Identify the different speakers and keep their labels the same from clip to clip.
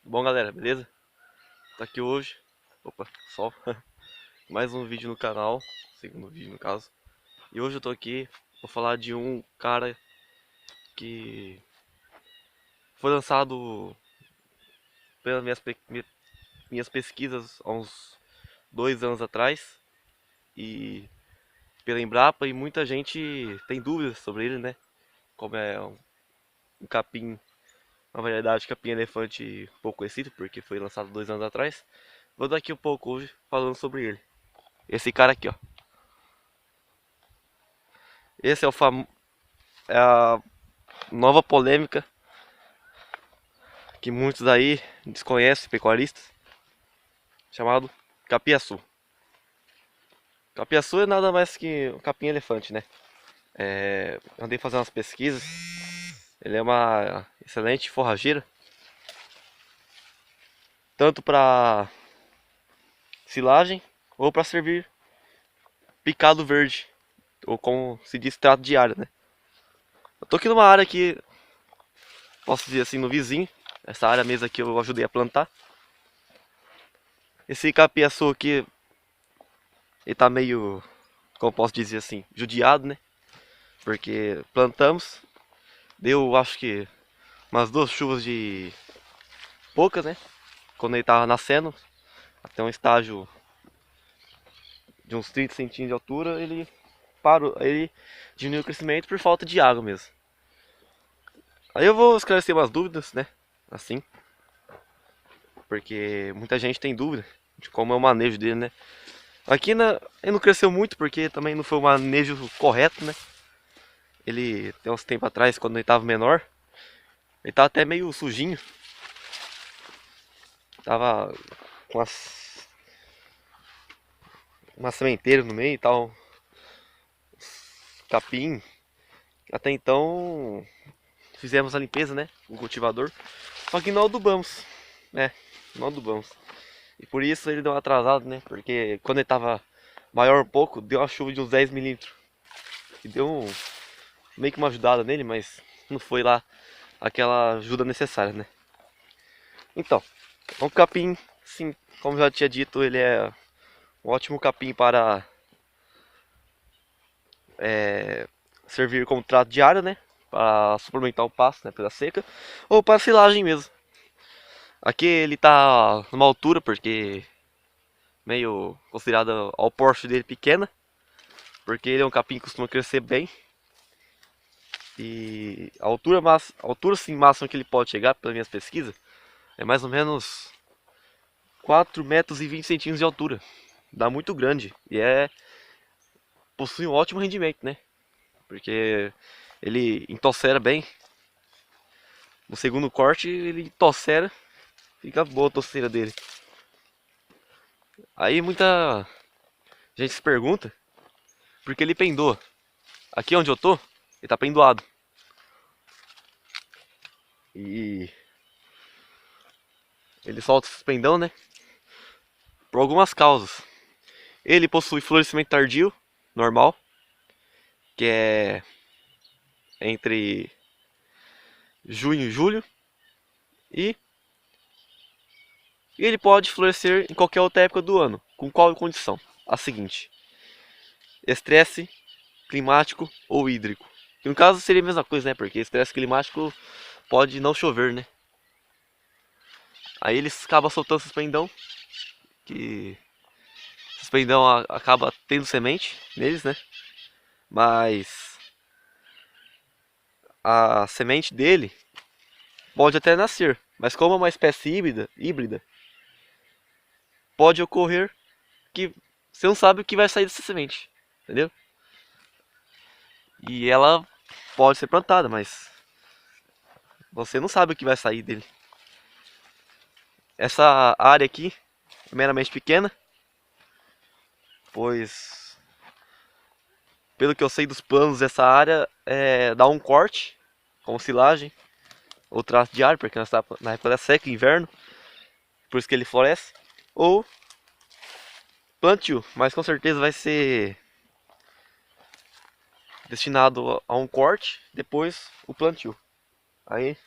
Speaker 1: Bom, galera, beleza? Tô aqui hoje. Opa, sol. Mais um vídeo no canal. Segundo vídeo, no caso. E hoje eu tô aqui. Vou falar de um cara que foi lançado pelas minhas pesquisas há uns 2 anos atrás. E pela Embrapa. E muita gente tem dúvidas sobre ele, né? Como é um capim, uma variedade de capim elefante pouco conhecido, porque foi lançado 2 anos atrás. Vou dar aqui um pouco hoje falando sobre ele. Esse cara aqui, ó. Esse é a nova polêmica que muitos aí desconhecem, pecuaristas, chamado capiaçu. Capiaçu é nada mais que um capim elefante, né? Andei fazendo umas pesquisas. Ele é uma excelente forrageira, tanto para silagem ou para servir picado verde, ou como se diz, trato diário, né? Eu tô aqui numa área que, posso dizer assim, no vizinho. Essa área mesmo aqui eu ajudei a plantar. Esse capiaçu aqui, ele tá meio, como posso dizer assim, judiado, né? Porque plantamos, deu acho que umas 2 chuvas de poucas, né? Quando ele tava nascendo, até um estágio de uns 30 centímetros de altura, ele parou, ele diminuiu o crescimento por falta de água mesmo. Aí eu vou esclarecer umas dúvidas, né? Assim, porque muita gente tem dúvida de como é o manejo dele, né? Ele não cresceu muito porque também não foi o manejo correto, né? Ele tem uns tempos atrás, quando ele tava menor, ele tava até meio sujinho. Tava com uma sementeira no meio e tal, capim. Até então fizemos a limpeza, né? Com o cultivador. Só que não adubamos, né? Não adubamos. E por isso ele deu uma atrasada, né? Porque quando ele tava maior um pouco, deu uma chuva de uns 10 milímetros. E deu meio que uma ajudada nele, mas não foi lá aquela ajuda necessária, né? Então, um capim, sim, como já tinha dito, ele é um ótimo capim para servir como trato diário, né? Para suplementar o pasto, né? Pela seca. Ou para silagem mesmo. Aqui ele tá numa altura, porque meio considerada ao porte dele pequena. Porque ele é um capim que costuma crescer bem. E a altura sim, máxima que ele pode chegar, pelas minhas pesquisas, é mais ou menos 4,20 metros de altura. Dá muito grande. Possui um ótimo rendimento, né? Porque ele entossera bem. No segundo corte, ele tossera. Fica boa a tosseira dele. Aí muita gente se pergunta por que ele pendou. Aqui onde eu tô, ele tá pendoado. E ele solta esse pendão, né? Por algumas causas. Ele possui florescimento tardio, normal, que é entre junho e julho. E ele pode florescer em qualquer outra época do ano. Com qual condição? A seguinte: estresse climático ou hídrico. Que no caso seria a mesma coisa, né? Porque estresse climático pode não chover, né? Aí eles acabam soltando esses pendão, que esses pendão acaba tendo semente neles, né? Mas a semente dele pode até nascer, mas como é uma espécie híbrida, pode ocorrer que você não sabe o que vai sair dessa semente, entendeu? E ela pode ser plantada, mas você não sabe o que vai sair dele. Essa área aqui é meramente pequena, pois pelo que eu sei dos planos dessa área é dar um corte com silagem ou trato de ar, porque nós estamos na época da seca, inverno, por isso que ele floresce, ou plantio, mas com certeza vai ser destinado a um corte, depois o plantio. Aí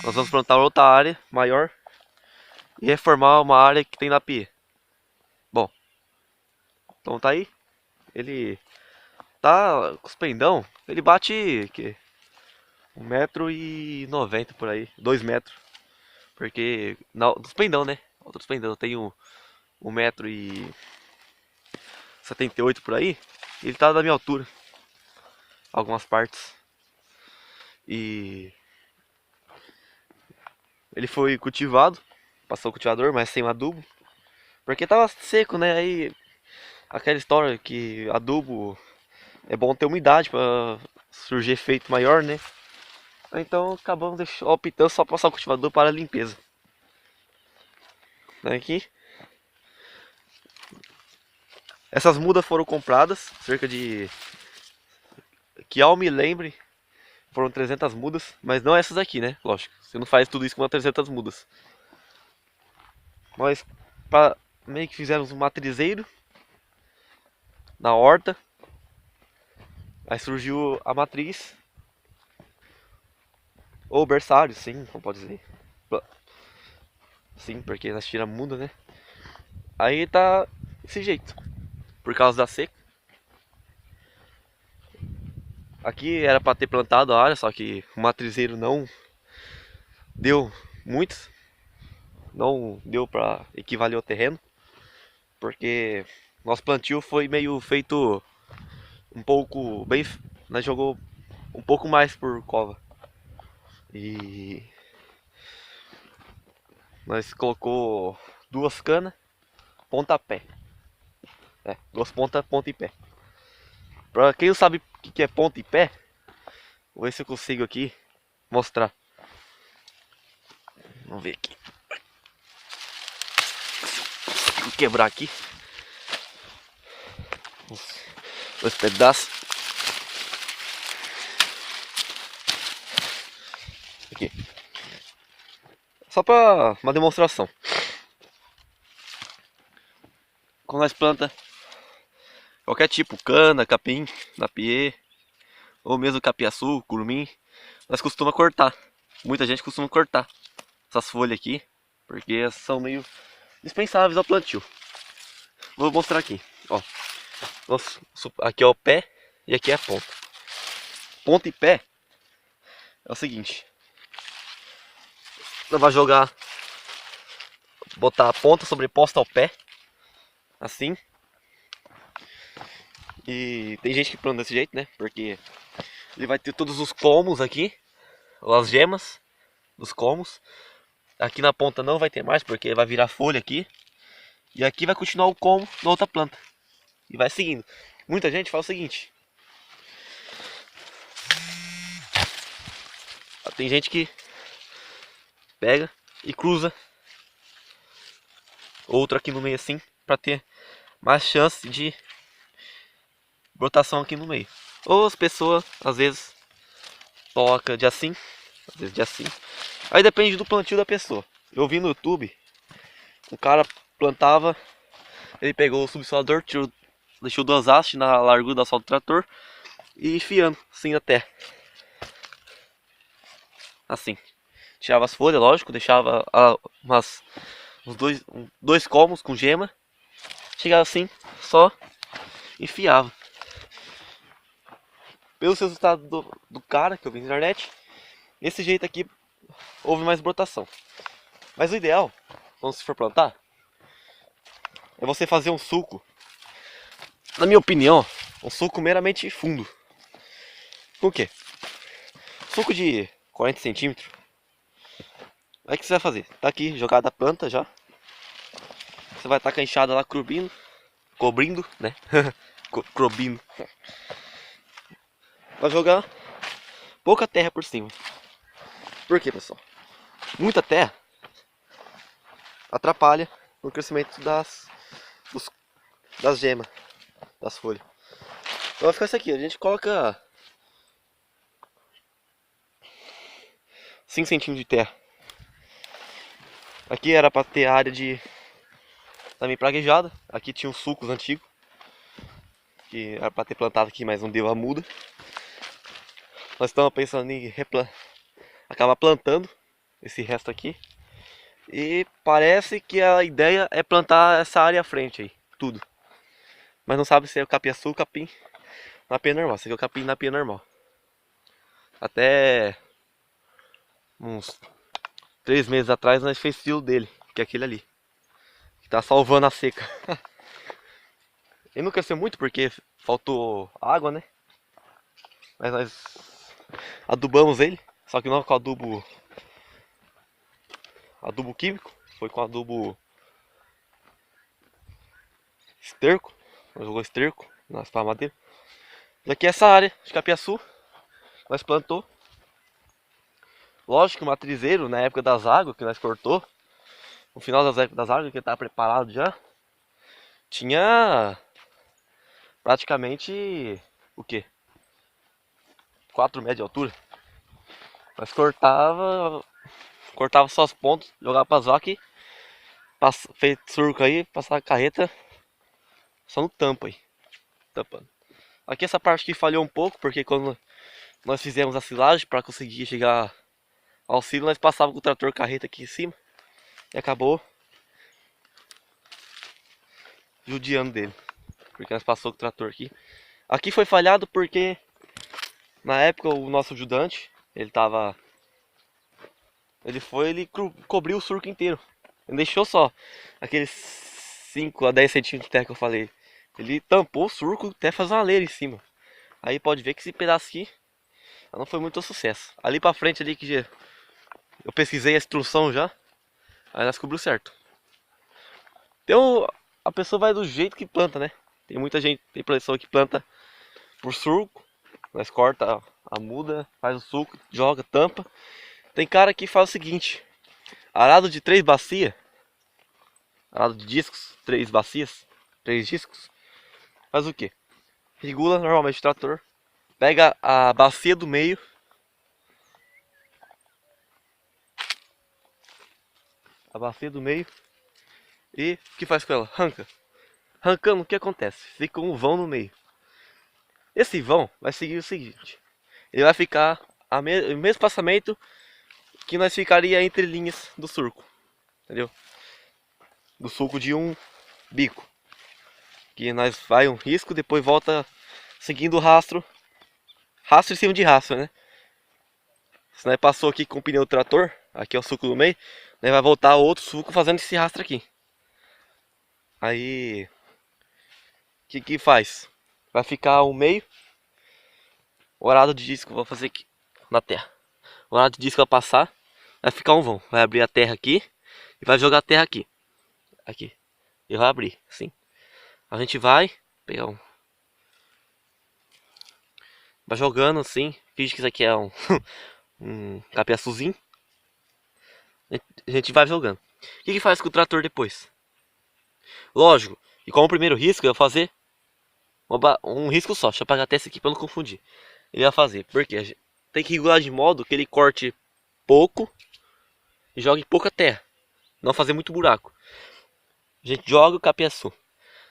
Speaker 1: nós vamos plantar outra área maior e reformar uma área que tem na pia. Bom, então tá aí. Ele tá com os pendão, ele bate que 1,90 m por aí, 2 metros. Porque, não, dos pendão, né? Outros pendão, eu tenho 1,78 m por aí. Ele tá da minha altura, algumas partes. E ele foi cultivado, passou o cultivador, mas sem adubo. Porque tava seco, né? Aí aquela história que adubo é bom ter umidade pra surgir efeito maior, né? Então acabamos optando só passar o cultivador para a limpeza. Aqui. Essas mudas foram compradas, cerca de... Que ao me lembre, foram 300 mudas, mas não essas aqui, né? Lógico, você não faz tudo isso com 300 mudas. Nós meio que fizemos um matrizeiro na horta. Aí surgiu a matriz. Ou berçário, sim, como pode dizer. Sim, porque nós tiramos muda, né? Aí tá desse jeito. Por causa da seca. Aqui era pra ter plantado a área, só que o matrizeiro não deu muitos. Não deu pra equivaler ao terreno. Porque nosso plantio foi meio feito um pouco bem... Nós jogou um pouco mais por cova. E nós colocou 2 canas, pontapé. É, 2 pontas, ponta e pé. Pra quem não sabe o que é ponta e pé, vou ver se eu consigo aqui mostrar. Vamos ver aqui. Vou quebrar aqui. Dois pedaços. Aqui. Só pra uma demonstração. Quando nós planta qualquer tipo, cana, capim, napiê, ou mesmo capiaçu, curumim, nós costumamos cortar. Muita gente costuma cortar essas folhas aqui, porque são meio dispensáveis ao plantio. Vou mostrar aqui, ó. Aqui é o pé e aqui é a ponta. Ponta e pé é o seguinte. Você vai jogar, botar a ponta sobreposta ao pé, assim. E tem gente que planta desse jeito, né? Porque ele vai ter todos os colmos aqui, as gemas dos colmos. Aqui na ponta não vai ter mais, porque vai virar folha aqui. E aqui vai continuar o colmo da outra planta. E vai seguindo. Muita gente faz o seguinte. Tem gente que pega e cruza outro aqui no meio assim, para ter mais chance de brotação aqui no meio. Ou as pessoas às vezes toca de assim, às vezes de assim. Aí depende do plantio da pessoa. Eu vi no YouTube, um cara plantava, ele pegou o subsolador, deixou 2 hastes na largura da solda do trator e enfiando assim na terra. Assim. Tirava as folhas, lógico, deixava uns dois colmos com gema. Chegava assim, só enfiava. Pelos resultados do cara que eu vi na internet, desse jeito aqui houve mais brotação. Mas o ideal, quando se for plantar, é você fazer um suco. Na minha opinião, um suco meramente fundo. Por quê? Suco de 40 centímetros. Aí o que você vai fazer? Tá aqui jogada a planta já. Você vai estar com a enxada lá cobrindo, né? Cobrindo. Vai jogar pouca terra por cima. Por quê, pessoal? Muita terra atrapalha no crescimento das gemas, das folhas. Então vai ficar isso aqui, a gente coloca 5 centímetros de terra. Aqui era para ter área de também praguejada. Aqui tinha os sucos antigos, que era para ter plantado aqui, mas não deu a muda. Nós estamos pensando em acabar plantando esse resto aqui E parece que a ideia é plantar essa área à frente aí, tudo. Mas não sabe se é o capiaçu ou capim na pia normal. Esse aqui é o capim na pia normal. Até uns 3 meses atrás nós fez fio dele, que é aquele ali. Que tá salvando a seca. Ele não cresceu muito porque faltou água, né? Mas nós adubamos ele. Só que não com adubo químico. Foi com adubo esterco. Nós jogou esterco nas palmadeiras. E aqui é essa área de capiaçu. Nós plantou. Lógico que o matrizeiro, na época das águas que nós cortou, no final das épocas das águas, que estava preparado já, tinha praticamente o quê? 4 metros de altura. Nós cortava só as pontas, jogava para as vacas, fez surco aí, passava a carreta só no tampo aí, tampando. Aqui essa parte que falhou um pouco, porque quando nós fizemos a silagem para conseguir chegar ao silo, nós passávamos com o trator carreta aqui em cima e acabou judiando dele, porque nós passou com o trator aqui. Aqui foi falhado porque na época o nosso ajudante, ele cobriu o surco inteiro. Ele deixou só aqueles 5 a 10 centímetros de terra que eu falei. Ele tampou o surco até fazer uma leira em cima. Aí pode ver que esse pedaço aqui não foi muito sucesso. Ali pra frente ali que eu pesquisei a instrução já. Aí nós cobriu certo. Então a pessoa vai do jeito que planta, né? Tem muita gente, tem pessoa que planta por surco. Nós corta a muda, faz o suco, joga, tampa. Tem cara que faz o seguinte: arado de 3 bacias, arado de discos, 3 bacias, 3 discos, faz o que? Regula normalmente o trator, pega a bacia do meio, e o que faz com ela? Arranca. Arrancando, o que acontece? Fica um vão no meio. Esse vão vai seguir o seguinte: ele vai ficar o mesmo espaçamento que nós ficaria entre linhas do surco, entendeu? Do suco de um bico, que nós vai um risco, depois volta seguindo o rastro em cima de rastro, né? Se nós passou aqui com o pneu do trator, aqui é o suco do meio, nós vai voltar outro suco fazendo esse rastro aqui. Aí, o que faz? Vai ficar o meio, o arado de disco, vou fazer aqui na terra. O arado de disco vai passar, vai ficar um vão, vai abrir a terra aqui e vai jogar a terra aqui. Aqui. E vai abrir, assim. A gente vai pegar vai jogando assim, finge que isso aqui é um capiaçuzinho. A gente vai jogando. O que faz com o trator depois? Lógico, e como o primeiro risco, eu vou fazer um risco só. Deixa eu apagar até esse aqui para não confundir. Ele vai fazer, porque tem que regular de modo que ele corte pouco e jogue pouca terra. Não fazer muito buraco. A gente joga o capiaçu.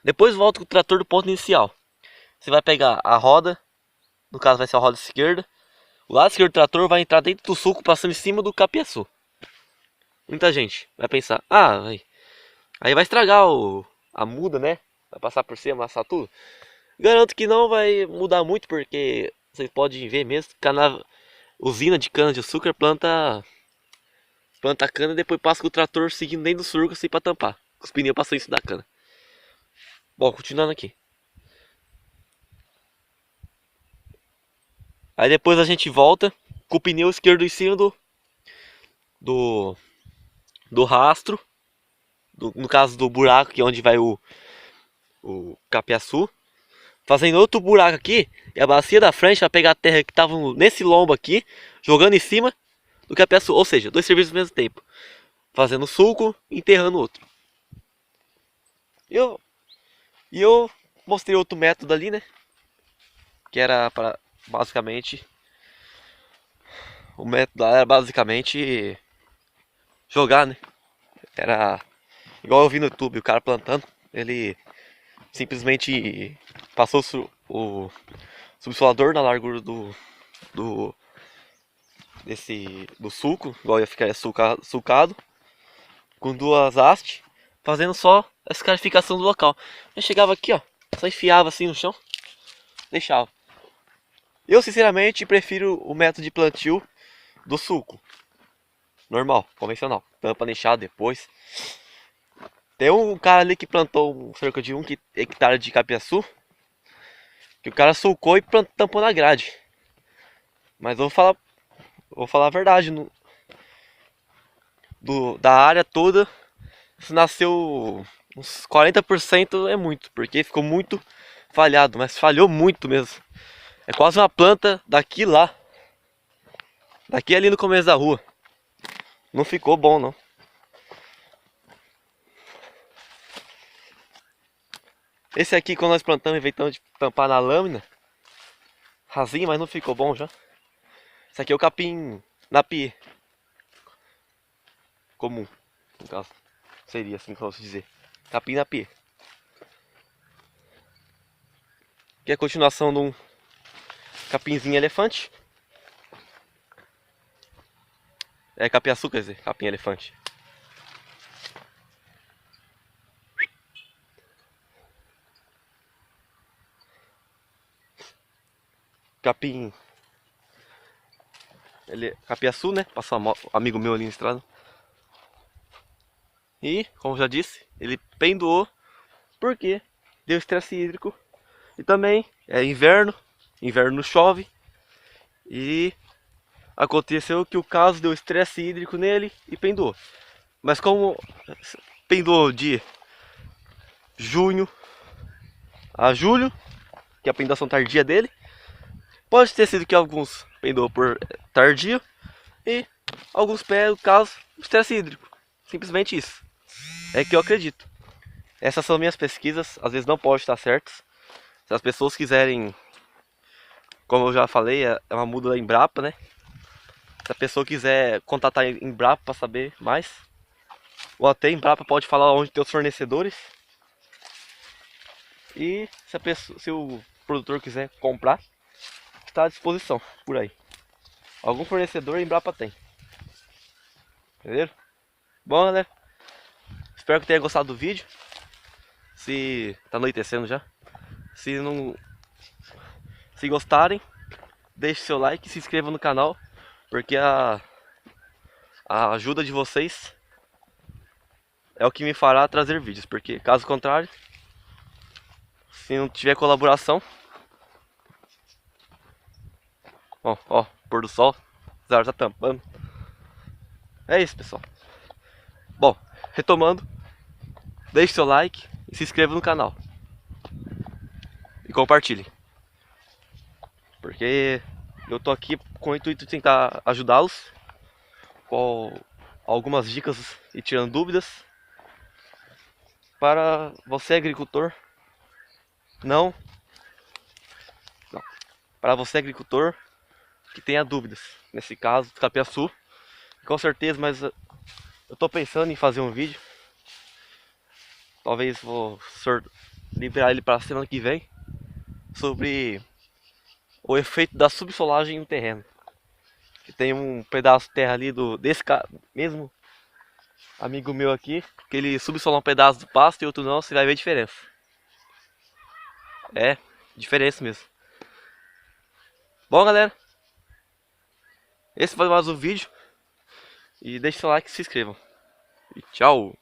Speaker 1: Depois volta com o trator do ponto inicial. Você vai pegar a roda, no caso vai ser a roda esquerda. O lado esquerdo do trator vai entrar dentro do sulco, passando em cima do capiaçu. Muita gente vai pensar, aí vai estragar a muda, né? Vai passar por cima, amassar tudo. Garanto que não vai mudar muito, porque vocês podem ver mesmo, usina de cana de açúcar planta cana e depois passa com o trator seguindo dentro do surco assim pra tampar. Os pneus passam isso da cana. Bom, continuando aqui. Aí depois a gente volta com o pneu esquerdo em cima do rastro. No caso do buraco, que é onde vai o capiaçu. Fazendo outro buraco aqui. E a bacia da frente vai pegar a terra que estava nesse lombo aqui. Jogando em cima do capiaçu. Ou seja, 2 serviços ao mesmo tempo. Fazendo sulco e enterrando o outro. E eu mostrei outro método ali, né? Que era para basicamente... O método era basicamente jogar, né? Era igual eu vi no YouTube, o cara plantando. Ele simplesmente passou o subsolador na largura do suco, igual ia ficar sulcado. com duas hastes, fazendo só a escarificação do local. Eu chegava aqui, ó, só enfiava assim no chão, deixava. Eu sinceramente prefiro o método de plantio do sulco. Normal, convencional. Tampa lixada depois. Tem um cara ali que plantou cerca de 1 hectare de capiaçu, que o cara sulcou e tampou na grade. Mas vou falar a verdade, da área toda, se nasceu uns 40% é muito, porque ficou muito falhado, mas falhou muito mesmo. É quase uma planta daqui lá, daqui ali no começo da rua. Não ficou bom não. Esse aqui quando nós plantamos, inventamos de tampar na lâmina, rasinho, mas não ficou bom já. Esse aqui é o capim na pie, comum, no caso. Seria assim que eu posso dizer. Capim na pie. Que é a continuação de um capinzinho elefante. É capiaçu, quer dizer, capim elefante. Capim. Capiaçu, né? Passou um amigo meu ali na estrada. E, como já disse, ele pendoou porque deu estresse hídrico. E também é inverno, inverno não chove. E aconteceu que o caso deu estresse hídrico nele e pendoou. Mas como pendoou de junho a julho, que é a pendação tardia dele, pode ter sido que alguns pendoou por tardio e alguns pés, no caso, estresse hídrico. Simplesmente isso. É que eu acredito. Essas são minhas pesquisas, às vezes não pode estar certas. Se as pessoas quiserem, como eu já falei, é uma muda da Embrapa, né? Se a pessoa quiser contatar a Embrapa para saber mais, ou até a Embrapa pode falar onde tem os fornecedores. E se o produtor quiser comprar, está à disposição por aí. Algum fornecedor a Embrapa tem. Entendeu? Bom, galera, espero que tenha gostado do vídeo. Se tá anoitecendo já. Se gostarem, deixe seu like e se inscreva no canal, porque a ajuda de vocês é o que me fará trazer vídeos, porque caso contrário, se não tiver colaboração, ó, pôr do sol, Zara tá tampando. É isso, pessoal. Bom, retomando, deixe seu like e se inscreva no canal. E compartilhe. Porque eu tô aqui com o intuito de tentar ajudá-los com algumas dicas e tirando dúvidas. Para você agricultor, não, para você agricultor que tenha dúvidas, nesse caso do capiaçu, com certeza, mas eu tô pensando em fazer um vídeo, talvez vou liberar ele para a semana que vem, sobre o efeito da subsolagem no terreno. Que tem um pedaço de terra ali desse mesmo amigo meu aqui, que ele subsolou um pedaço do pasto e outro não, você vai ver a diferença. É, diferença mesmo. Bom, galera, esse foi mais um vídeo. E deixe seu like e se inscrevam. E tchau!